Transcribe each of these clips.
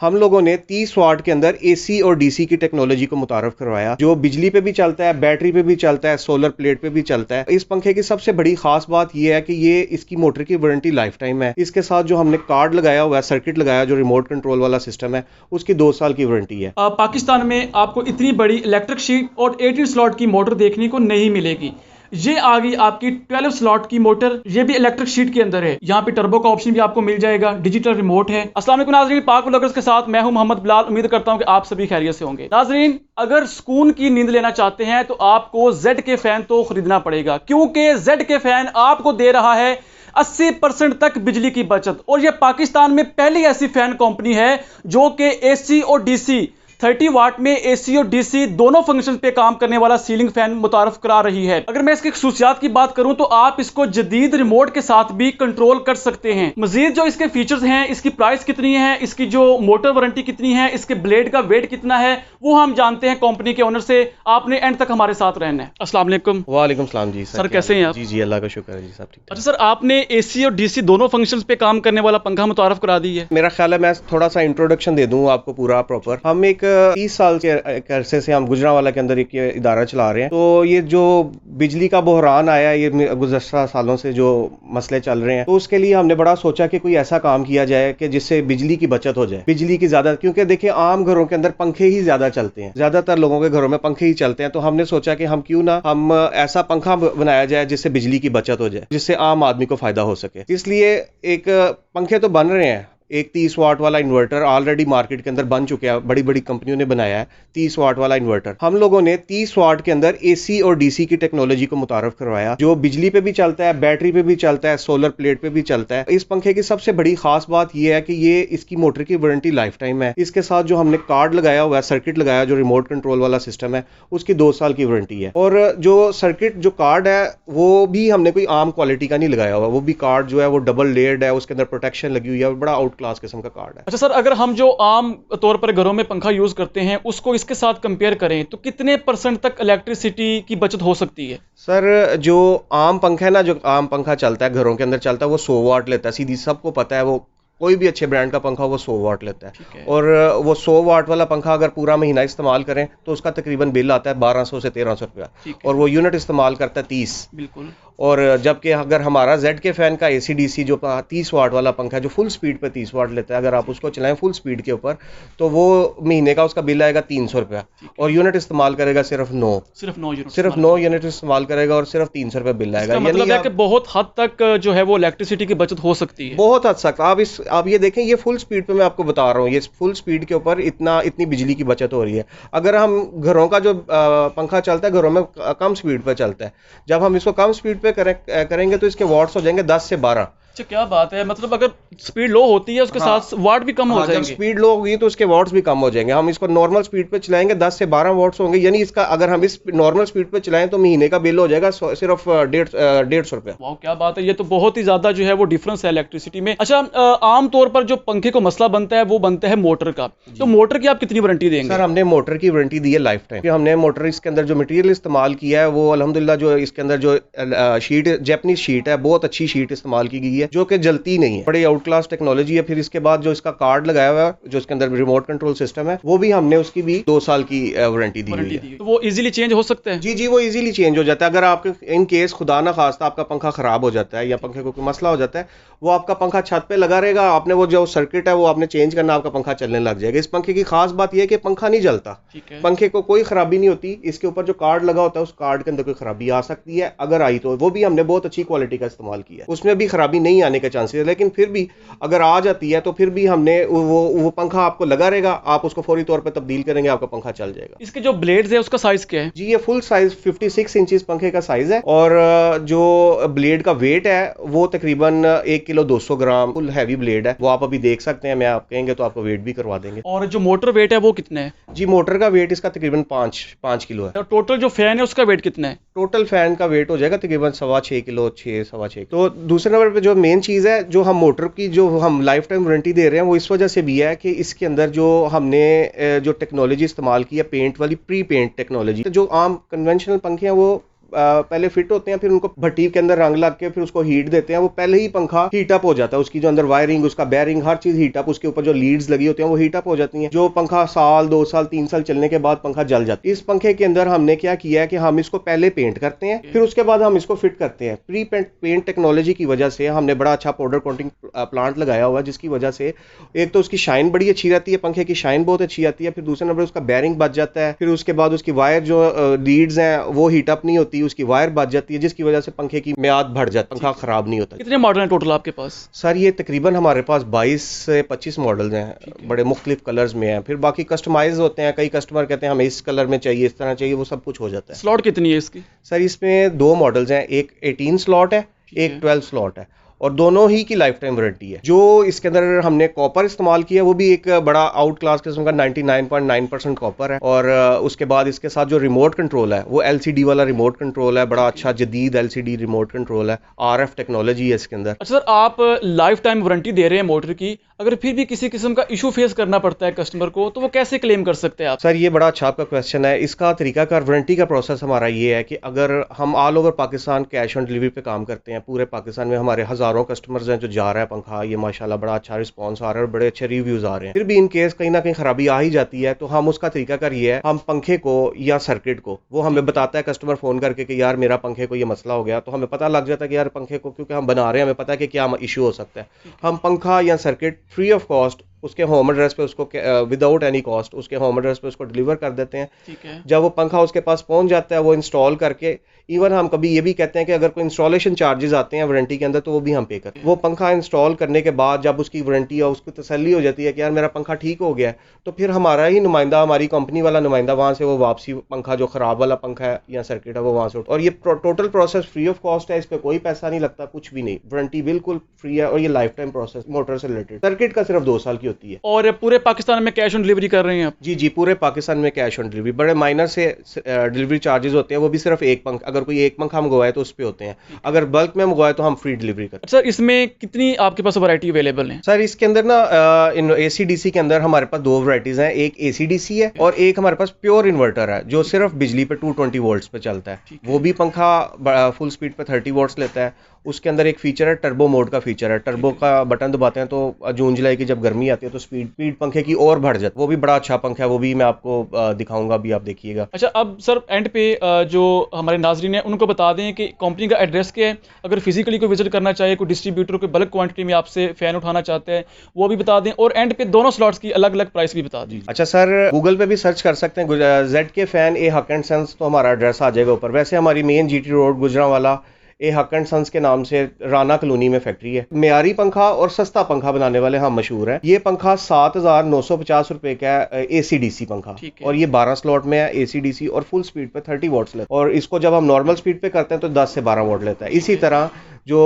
हम लोगों ने 30 वाट के अंदर एसी और डीसी की टेक्नोलॉजी को मुतारफ करवाया, जो बिजली पे भी चलता है, बैटरी पे भी चलता है, सोलर प्लेट पे भी चलता है। इस पंखे की सबसे बड़ी खास बात यह है कि ये इसकी मोटर की वारंटी लाइफ टाइम है। इसके साथ जो हमने कार्ड लगाया हुआ है, सर्किट लगाया, जो रिमोट कंट्रोल वाला सिस्टम है, उसकी 2 साल की वारंटी है। पाकिस्तान में आपको इतनी बड़ी इलेक्ट्रिक शीट और 18 स्लॉट की मोटर देखने को नहीं मिलेगी। ये आ गई आपकी 12 स्लॉट की मोटर, ये भी इलेक्ट्रिक शीट के अंदर है। यहाँ पे टर्बो का ऑप्शन भी आपको मिल जाएगा, डिजिटल रिमोट है। अस्सलाम वालेकुम नाज़रीन, पाक व्लॉगर्स के साथ मैं हूं मोहम्मद बिलाल। उम्मीद करता हूं कि आप सभी खैरियत से होंगे। नाज़रीन, अगर सुकून की नींद लेना चाहते हैं तो आपको जेड के फैन तो खरीदना पड़ेगा, क्योंकि जेड के फैन आपको दे रहा है 80% तक बिजली की बचत। और यह पाकिस्तान में पहली ऐसी फैन कंपनी है जो कि एसी और डीसी 30 वाट में एसी और डीसी दोनों फंक्शन पे काम करने वाला सीलिंग फैन मुतारफ करा रही है। अगर मैं इसकी खसूसियात की बात करूं तो आप इसको जदीद रिमोट के साथ भी कंट्रोल कर सकते हैं। मजीद जो इसके फीचर्स हैं, इसकी प्राइस कितनी है, इसकी जो मोटर वारंटी कितनी है, इसके ब्लेड का वेट कितना है, वो हम जानते हैं कंपनी के ओनर से। आपने एंड तक हमारे साथ रहना है। अस्सलाम वालेकुम। वालेकुम सलाम जी सर, कैसे हैं आप? जी जी, अल्लाह का शुक्र है जी, सब ठीक। अच्छा सर, आपने एसी और डीसी दोनों फंक्शंस पे काम करने वाला पंखा मुतारफ करा दी है। मेरा ख्याल है मैं थोड़ा सा इंट्रोडक्शन दे दूं आपको पूरा प्रॉपर। हम एक 30 साल के अरसे से हम गुजरांवाला के अंदर एक ये इदारा चला रहे हैं। तो ये जो बिजली का बहरान आया, ये गुज़श्ता सालों से जो मसले चल रहे हैं, तो उसके लिए हमने बड़ा सोचा कि कोई ऐसा काम किया जाए कि जिससे बिजली की बचत हो जाए, बिजली की ज्यादा। क्योंकि देखिए, आम घरों के अंदर पंखे ही ज्यादा चलते हैं, ज्यादातर लोगों के घरों में पंखे ही चलते हैं। तो हमने सोचा कि हम क्यों ना हम ऐसा पंखा बनाया जाए जिससे बिजली की बचत हो जाए, जिससे आम आदमी को फायदा हो सके। इसलिए एक पंखे तो बन रहे हैं। एक 30 वाट वाला इन्वर्टर ऑलरेडी मार्केट के अंदर बन चुका है, बड़ी बड़ी कंपनियों ने बनाया है 30 वाट वाला इन्वर्टर। हम लोगों ने 30 वाट के अंदर एसी और डीसी की टेक्नोलॉजी को मुतारफ करवाया, जो बिजली पे भी चलता है, बैटरी पे भी चलता है, सोलर प्लेट पे भी चलता है। इस पंखे की सबसे बड़ी खास बात यह है कि ये इसकी मोटर की वारंटी लाइफ टाइम है। इसके साथ जो हमने कार्ड लगाया हुआ है, सर्किट लगाया, जो रिमोट कंट्रोल वाला सिस्टम है, उसकी 2 साल की वारंटी है। और जो सर्किट, जो कार्ड है, वो भी हमने कोई आम क्वालिटी का नहीं लगाया हुआ। वो भी कार्ड जो है वो डबल लेयर्ड है, उसके अंदर प्रोटेक्शन लगी हुई है, बड़ा आउट क्लास किस्म का कार्ड है। अच्छा सर, अगर हम जो आम तौर पर घरों में पंखा यूज करते हैं उसको इसके साथ कंपेयर करें तो कितने % तक इलेक्ट्रिसिटी की बचत हो सकती है? सर, जो आम पंखा है ना, जो आम पंखा चलता है, घरों के अंदर चलता है, वो 100 वाट लेता है। सीधी सबको पता है, वो कोई भी अच्छे ब्रांड का पंखा वो 100 वाट लेता है। और वो 100 वाट वाला पंखा अगर पूरा महीना इस्तेमाल करें तो उसका तकरीबन बिल आता है 1200 से 1300 रुपया, और वो यूनिट इस्तेमाल करता है 30। बिल्कुल। और जबकि अगर हमारा जेड के फैन का एसी डीसी जो 30 वाट वाला पंखा है, जो फुल स्पीड पे 30 वाट लेता है, अगर आप उसको चलाएं फुल स्पीड के ऊपर, तो वो महीने का उसका बिल आएगा 300 रुपया, और यूनिट इस्तेमाल करेगा सिर्फ 9 यूनिट इस्तेमाल करेगा, और सिर्फ 300 रुपया बिल आएगा। मतलब है कि बहुत हद तक जो है वो इलेक्ट्रिसिटी की बचत हो सकती है, बहुत हद तक। आप ये देखें, ये फुल स्पीड पे मैं आपको बता रहा हूँ, ये फुल स्पीड के ऊपर इतनी बिजली की बचत हो रही है। अगर हम घरों का जो पंखा चलता है, घरों में कम स्पीड पे चलता है, जब हम इसको कम स्पीड पे करेंगे तो इसके वॉट्स हो जाएंगे 10 से 12। अच्छा, क्या बात है। मतलब अगर स्पीड लो होती है उसके साथ वाट भी कम हो जाएंगे। जब स्पीड लो होगी तो उसके वॉट्स भी कम हो जाएंगे। हम इसको नॉर्मल स्पीड पे चलाएंगे 10 से 12 वॉट्स होंगे, यानी इसका अगर हम इस नॉर्मल स्पीड पे चलाएं तो महीने का बिल हो जाएगा सिर्फ 150 रुपया। वाह, क्या बात है। ये तो बहुत ही ज्यादा जो है वो डिफरेंस है इलेक्ट्रिसिटी में। अच्छा, आम तौर पर जो पंखे को मसला बनता है वो बनता है मोटर का। तो मोटर की आप कितनी वारंटी देंगे? सर, हमने मोटर की वारंटी दी है लाइफ टाइम। हमने मोटर, इसके अंदर जो मटेरियल इस्तेमाल किया है वो अल्हम्दुलिल्लाह, जो इसके अंदर जो शीट, जैपनीज शीट है, बहुत अच्छी शीट इस्तेमाल की गई है, जो कि जलती नहीं है, बड़ी आउट क्लास टेक्नोलॉजी है। फिर इसके बाद जो इसका कार्ड लगाया हुआ है, जो इसके अंदर रिमोट कंट्रोल सिस्टम है, वो भी हमने उसकी भी 2 साल की वारंटी दी हुई है। तो वो इजीली चेंज हो सकता है? जी जी, वो इजीली चेंज हो जाता है। अगर आपके इन केस खुदा ना खास्ता आपका पंखा खराब हो जाता है या पंखे को कोई मसला हो जाता है, वो आपका पंखा छत पे लगा रहेगा, आपने वो जो सर्किट है वो आपने चेंज करना, आपका पंखा चलने लग जाएगा। इस पंखे की खास बात यह है कि पंखा नहीं जलता, पंखे को कोई खराबी नहीं होती। इसके ऊपर जो कार्ड लगा होता है, उस कार्ड के अंदर कोई खराबी आ सकती है, अगर आई तो वो भी हमने बहुत अच्छी क्वालिटी का इस्तेमाल किया है, उसमें भी खराबी नहीं आने के चांसेस है। लेकिन फिर भी अगर आ जाती है तो फिर भी हमने वो पंखा आपको लगा रहेगा, आप उसको फौरी तौर पे तब्दील करेंगे, आपका पंखा चल जाएगा। इसके जो ब्लेड्स है उसका साइज क्या है? जी, ये फुल साइज 56 इंचेस पंखे का साइज है, और जो ब्लेड का वेट है वो तकरीबन 1 किलो 200 ग्राम, फुल हैवी ब्लेड है। वो आप अभी देख सकते हैं, मैं आप कहेंगे तो आपको वेट भी करवा देंगे। और जो मोटर वेट है वो कितना है? जी, मोटर का वेट इसका तकरीबन 5 किलो है। और टोटल जो फैन है उसका वेट कितना है? टोटल फैन का वेट हो जाएगा तकरीबन 6.25 किलो, 6.25 किलो। तो दूसरे नंबर पे जो मेन चीज है, जो हम मोटर की जो हम लाइफ टाइम वारंटी दे रहे हैं, वो इस वजह से भी है कि इसके अंदर जो हमने जो टेक्नोलॉजी इस्तेमाल की है, पेंट वाली, प्री पेंट टेक्नोलॉजी। जो आम कन्वेंशनल पंखे हैं वो पहले फिट होते हैं, फिर उनको भट्टी के अंदर रंग लग के फिर उसको हीट देते हैं, वो पहले ही पंखा हीट अप हो जाता है, उसकी जो अंदर वायरिंग, उसका बेयरिंग, हर चीज हीट अप, उसके ऊपर जो लीड्स लगी होती हैं वो हीट अप हो जाती हैं। जो पंखा साल 2 साल 3 साल चलने के बाद पंखा जल जाता है। इस पंखे के अंदर हमने क्या किया है कि हम इसको पहले पेंट करते हैं, फिर उसके बाद हम इसको फिट करते हैं। प्री पेंट टेक्नोलॉजी की वजह से हमने बड़ा अच्छा पाउडर कोटिंग प्लांट लगाया हुआ है, जिसकी वजह से एक तो उसकी शाइन बड़ी अच्छी रहती है, पंखे की शाइन बहुत अच्छी आती है, फिर दूसरे नंबर उसका बेयरिंग बच जाता है, फिर उसके बाद उसकी वायर जो लीड्स हैं वो हीट अप नहीं होती, उसकी वायर बच जाती है, जिसकी वजह से पंखे की मियाद बढ़ जाती है, पंखा खराब नहीं होता। कितने मॉडल हैं टोटल आपके पास? सर ये तकरीबन हमारे पास 22 से 25 मॉडल्स हैं, बड़े मुख्तलिफ कलर्स में हैं, फिर बाकी कस्टमाइज होते हैं। कई कस्टमर कहते हैं हमें इस कलर में चाहिए, इस तरह चाहिए, वो सब कुछ हो जाता है। स्लॉट कितनी है इसकी? सर इसमें 2 मॉडल्स हैं, एक 18 स्लॉट है, एक 12 स्लॉट है, और दोनों ही की लाइफ टाइम वारंटी है। जो इसके अंदर हमने कॉपर इस्तेमाल किया वो भी एक बड़ा आउट क्लास किस्म का 99.9% कॉपर है, और उसके बाद इसके साथ जो रिमोट कंट्रोल है वो LCD वाला रिमोट कंट्रोल है, बड़ा अच्छा जदीद LCD रिमोट कंट्रोल है, RF टेक्नोलॉजी है इसके अंदर। अच्छा सर, आप लाइफ टाइम वारंटी दे रहे हैं मोटर की, अगर फिर भी किसी किस्म का इशू फेस करना पड़ता है कस्टमर को, तो वो कैसे क्लेम कर सकते हैं आप? सर ये बड़ा अच्छा आपका क्वेश्चन है। इसका तरीकाकार वारंटी का प्रोसेस हमारा ये है कि अगर हम all over Pakistan cash on delivery पे काम करते हैं, पूरे पाकिस्तान में हमारे हज़ारों कस्टमर्स हैं जो जा रहा है पंखा, ये माशाल्लाह बड़ा अच्छा रिस्पांस आ रहा है और बड़े अच्छे रिव्यूज़ आ रहे हैं, फिर भी इन केस कहीं ना कहीं खराबी आ ही जाती है, तो हम उसका तरीकाकार ये है, हम पंखे को या सर्किट को, वो हमें बताता है कस्टमर फ़ोन करके कि यार मेरा पंखे को ये मसला हो गया, तो हमें पता लग जाता है कि यार पंखे को, क्योंकि हम बना रहे हैं, हमें पता है कि क्या इशू हो सकता है, हम पंखा या सर्किट फ्री ऑफ कॉस्ट उसके होम एड्रेस पे उसको विदाउट एनी कॉस्ट उसके होम एड्रेस पे उसको डिलीवर कर देते हैं। ठीक है। जब वो पंखा उसके पास पहुंच जाता है, वो इंस्टॉल करके, इवन हम कभी ये भी कहते हैं कि अगर कोई इंस्टॉलेशन चार्जेस आते हैं वारंटी के अंदर तो वो भी हम पे करते हैं। वो पंखा इंस्टॉल करने के बाद जब उसकी वारंटी और उसको तसल्ली हो जाती है कि यार मेरा पंखा ठीक हो गया है, तो फिर हमारा ही नुमाइंदा, हमारी कंपनी वाला नुमाइंदा वहाँ से वो वापसी पंखा जो ख़राब वाला पंखा है या सर्किट है वो वहाँ से, और ये total process free of cost है, इस पर कोई पैसा नहीं लगता, कुछ भी नहीं, वारंटी बिल्कुल फ्री है, और ये लाइफ टाइम प्रोसेस मोटर से रिलेटेड। सर्किट का सिर्फ 2 साल की होती है। और पूरे पाकिस्तान में कैश ऑन डिलीवरी कर रहे हैं आप? जी, पूरे पाकिस्तान में कैश ऑन डिलीवरी, बड़े माइनर से डिलीवरी चार्जेस होते हैं, वो भी सिर्फ एक पंखा, अगर कोई एक पंखा मंगवाए तो उस पे होते हैं, अगर बल्क में मंगवाए तो हम फ्री डिलीवरी करते हैं। सर इसमें कितनी आपके पास वैरायटी अवेलेबल है? सर इसके अंदर ना इन AC/DC के अंदर हमारे पास 2 वैरायटीज हैं, एक AC/DC है और एक हमारे पास प्योर इन्वर्टर है जो सिर्फ बिजली पे 220 वोल्ट्स पे चलता है। वो भी पंखा फुल स्पीड पे 30 वोल्ट्स लेता है। उसके अंदर एक फीचर है, टर्बो मोड का फीचर है, टर्बो का बटन दबाते हैं तो जून जुलाई की जब गर्मी आती है तो स्पीड पंखे की और बढ़ जाती है। वो भी बड़ा अच्छा पंखा है, वो भी मैं आपको दिखाऊंगा, अभी आप देखिएगा। अच्छा, अब सर एंड पे जो हमारे नाजरीन हैं उनको बता दें कि कंपनी का एड्रेस क्या है, अगर फिजिकली कोई विजिट करना चाहे, कोई डिस्ट्रीब्यूटर कोई बल्क क्वांटिटी में आपसे फैन उठाना चाहते हैं वो भी बता दें, और एंड पे दोनों स्लॉट्स की अलग अलग प्राइस भी बता दीजिए। अच्छा सर, गूगल पे भी सर्च कर सकते हैं ZK फैन ए हक एंड सन्स, तो हमारा एड्रेस आ जाएगा ऊपर। वैसे हमारी मेन GT रोड गुजरांवाला ए हक एंड सन्स के नाम से राना कॉलोनी में फैक्ट्री है। मेयारी पंखा और सस्ता पंखा बनाने वाले हम मशहूर हैं। ये पंखा 7,950 रुपए का है, AC/DC पंखा, और ये 12 स्लॉट में है, AC/DC और फुल स्पीड पे 30 वोल्ट्स लेता है, और इसको जब हम नॉर्मल स्पीड पे करते हैं तो 10 से 12 वोल्ट लेता है। इसी तरह जो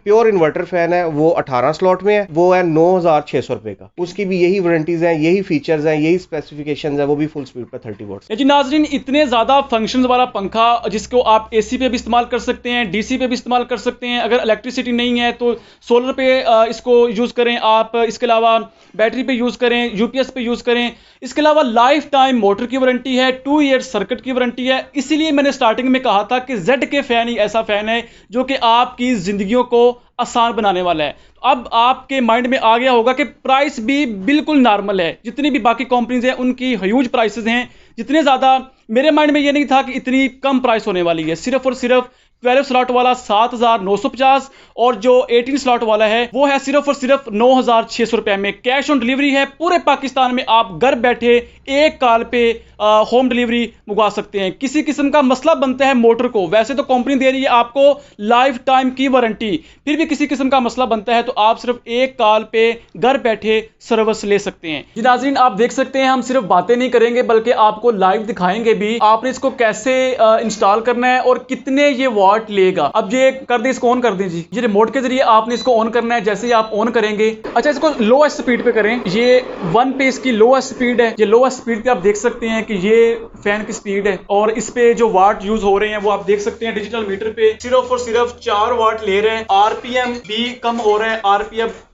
प्योर इन्वर्टर फैन है वो 18 स्लॉट में है, वो है 9,600 रुपए का, उसकी भी यही वारंटीज हैं, यही फीचर्स हैं, यही स्पेसिफिकेशंस है, वो भी फुल स्पीड पे 30 वोल्ट्स। जी नाजरीन, इतने ज्यादा फंक्शंस वाला पंखा जिसको आप AC पे भी इस्तेमाल कर सकते हैं, DC पे भी इस्तेमाल कर सकते हैं, अगर इलेक्ट्रिसिटी नहीं है तो सोलर पे इसको यूज़ करें आप, इसके अलावा बैटरी पे यूज़ करें, UPS पे यूज़ करें। इसके अलावा लाइफ टाइम मोटर की वारंटी है, 2 ईयर्स सर्किट की वारंटी है। इसीलिए मैंने स्टार्टिंग में कहा था कि ZK फैन ही ऐसा फैन है जो कि आपकी जिंदगियों को आसान बनाने वाला है। अब आपके माइंड में आ गया होगा कि प्राइस भी बिल्कुल नॉर्मल है, जितनी भी बाकी कंपनीज हैं उनकी ह्यूज प्राइसेस हैं, जितने ज़्यादा मेरे माइंड में ये नहीं था कि इतनी कम प्राइस होने वाली है। सिर्फ और सिर्फ 12 स्लॉट वाला 7,950 और जो 18 स्लॉट वाला है वो है सिर्फ और सिर्फ 9,600 रुपए में। कैश ऑन डिलीवरी है, पूरे पाकिस्तान में आप घर बैठे एक कॉल पे होम डिलीवरी मंगवा सकते हैं। किसी किस्म का मसला बनता है मोटर को, वैसे तो कंपनी दे रही है आपको लाइफ टाइम की वारंटी, फिर भी किसी किस्म का मसला बनता है तो आप सिर्फ एक कॉल पे घर बैठे सर्विस ले सकते हैं। जी नाज़रीन, आप देख सकते हैं हम सिर्फ बातें नहीं करेंगे बल्कि आपको लाइव दिखाएंगे भी आपने इसको कैसे इंस्टॉल करना है और कितने ये वाट लेगा। अब ये कर दे, इसको ऑन कर दें जी। ये रिमोट के जरिए आपने इसको ऑन करना है। जैसे ही आप ऑन करेंगे, अच्छा इसको लोएस्ट स्पीड पे करें, ये 1 पे इसकी लोएस्ट स्पीड है। ये लोएस्ट स्पीड पे आप देख सकते हैं कि ये फैन की स्पीड है, और इस पे जो वाट यूज हो रहे हैं वो आप देख सकते हैं डिजिटल मीटर पे सिर्फ और सिर्फ 4 वाट ले रहे हैं। RPM भी कम हो रहा है,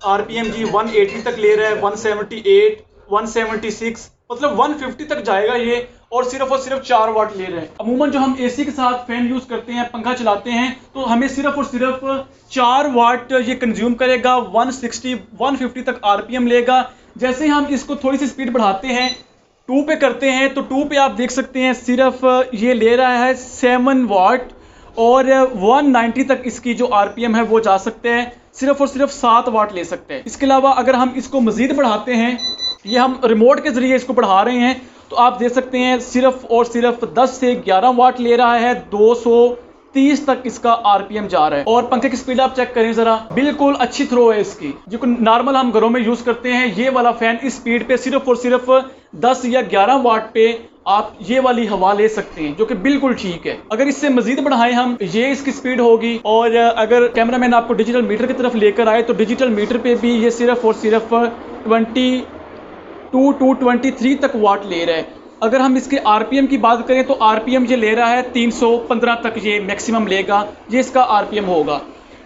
RPM जी 180 तक ले रहा है, 178 176 मतलब 150 तक जाएगा ये, और सिर्फ 4 वाट ले रहे हैं। अमूमन जो हम एसी के साथ फैन यूज करते हैं, पंखा चलाते हैं, तो हमें सिर्फ 4 वाट ये कंज्यूम करेगा। 160 150 तक आरपीएम लेगा। जैसे ही हम इसको थोड़ी सी स्पीड बढ़ाते हैं, 2 पे करते हैं, तो 2 पे आप देख सकते हैं सिर्फ ये ले रहा है 7 वाट, और 190 तक इसकी जो आरपीएम है वो जा सकते हैं। सिर्फ 7 वाट ले सकते हैं। इसके अलावा अगर हम इसको मजीद बढ़ाते हैं, ये हम रिमोट के जरिए इसको बढ़ा रहे हैं, तो आप देख सकते हैं सिर्फ 10 से 11 वाट ले रहा है। 230 तक इसका आरपीएम जा रहा है। और पंखे की स्पीड आप चेक करें जरा, बिल्कुल अच्छी थ्रो है इसकी, जो नॉर्मल हम घरों में यूज करते हैं। ये वाला फैन इस स्पीड पे सिर्फ 10 या 11 वाट पे आप ये वाली हवा ले सकते हैं, जो कि बिल्कुल ठीक है। अगर इससे मजीद बढ़ाएं हम, ये इसकी स्पीड होगी। और अगर कैमरामैन आपको डिजिटल मीटर की तरफ लेकर आए, तो डिजिटल मीटर पे भी ये सिर्फ 22 to 23 तक वाट ले रहा है। अगर हम इसके आरपीएम की बात करें, तो आरपीएम ये ले रहा है 315 तक ये मैक्सिमम लेगा, ये इसका आरपीएम होगा।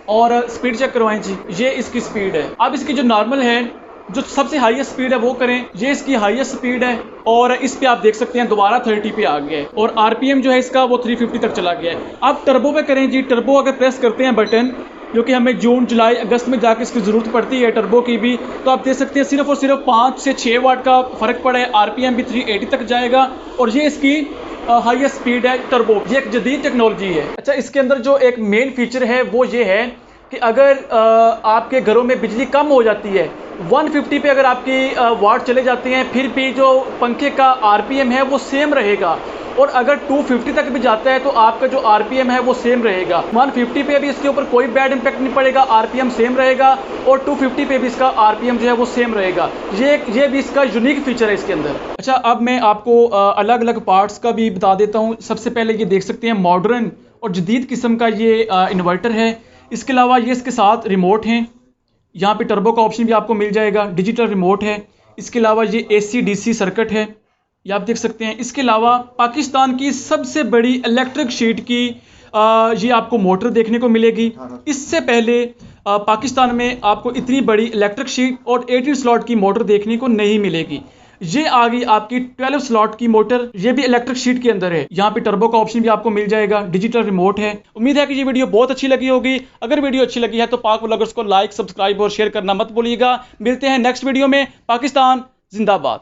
और स्पीड चेक करवाएं जी, ये इसकी स्पीड है। अब इसकी जो नॉर्मल है, जो सबसे हाईएस्ट स्पीड है वो करें, ये इसकी हाईएस्ट स्पीड है। और इस पे आप देख सकते हैं दोबारा 30 पे आ गया है, और आरपीएम जो है इसका वो 350 तक चला गया है। अब टर्बो पे करें जी, टर्बो अगर प्रेस करते हैं बटन, जो कि हमें जून जुलाई अगस्त में जाके इसकी ज़रूरत पड़ती है टर्बो की भी, तो आप देख सकते हैं सिर्फ 5 से 6 वाट का फ़र्क पड़ा है। आरपीएम भी 380 तक जाएगा, और ये इसकी हाईएस्ट स्पीड है टर्बो। ये एक जदीद टेक्नोलॉजी है। अच्छा, इसके अंदर जो एक मेन फीचर है वो ये है कि अगर आपके घरों में बिजली कम हो जाती है, 150 पे अगर आपकी वाट चले जाते हैं, फिर भी जो पंखे का आरपीएम है वो सेम रहेगा। और अगर 250 तक भी जाता है, तो आपका जो आरपीएम है वो सेम रहेगा। 150 पे भी इसके ऊपर कोई बैड इंपैक्ट नहीं पड़ेगा, आरपीएम सेम रहेगा। और 250 पे भी इसका आरपीएम जो है वो सेम रहेगा। ये भी इसका यूनिक फीचर है इसके अंदर। अच्छा, अब मैं आपको अलग अलग पार्ट्स का भी बता देता हूँ। सबसे पहले ये देख सकते हैं मॉडर्न और जदीद किस्म का ये इन्वर्टर है। इसके अलावा ये इसके साथ रिमोट हैं, यहाँ पे टर्बो का ऑप्शन भी आपको मिल जाएगा, डिजिटल रिमोट है। इसके अलावा ये AC DC सर्किट है, ये आप देख सकते हैं। इसके अलावा पाकिस्तान की सबसे बड़ी इलेक्ट्रिक शीट की ये आपको मोटर देखने को मिलेगी। इससे पहले पाकिस्तान में आपको इतनी बड़ी इलेक्ट्रिक शीट और 18 स्लॉट की मोटर देखने को नहीं मिलेगी। ये आ गई आपकी 12 स्लॉट की मोटर, ये भी इलेक्ट्रिक शीट के अंदर है। यहाँ पे टर्बो का ऑप्शन भी आपको मिल जाएगा, डिजिटल रिमोट है। उम्मीद है कि ये वीडियो बहुत अच्छी लगी होगी। अगर वीडियो अच्छी लगी है तो पाक व्लॉगर्स को लाइक, सब्सक्राइब और शेयर करना मत भूलिएगा। मिलते हैं नेक्स्ट वीडियो में। पाकिस्तान जिंदाबाद।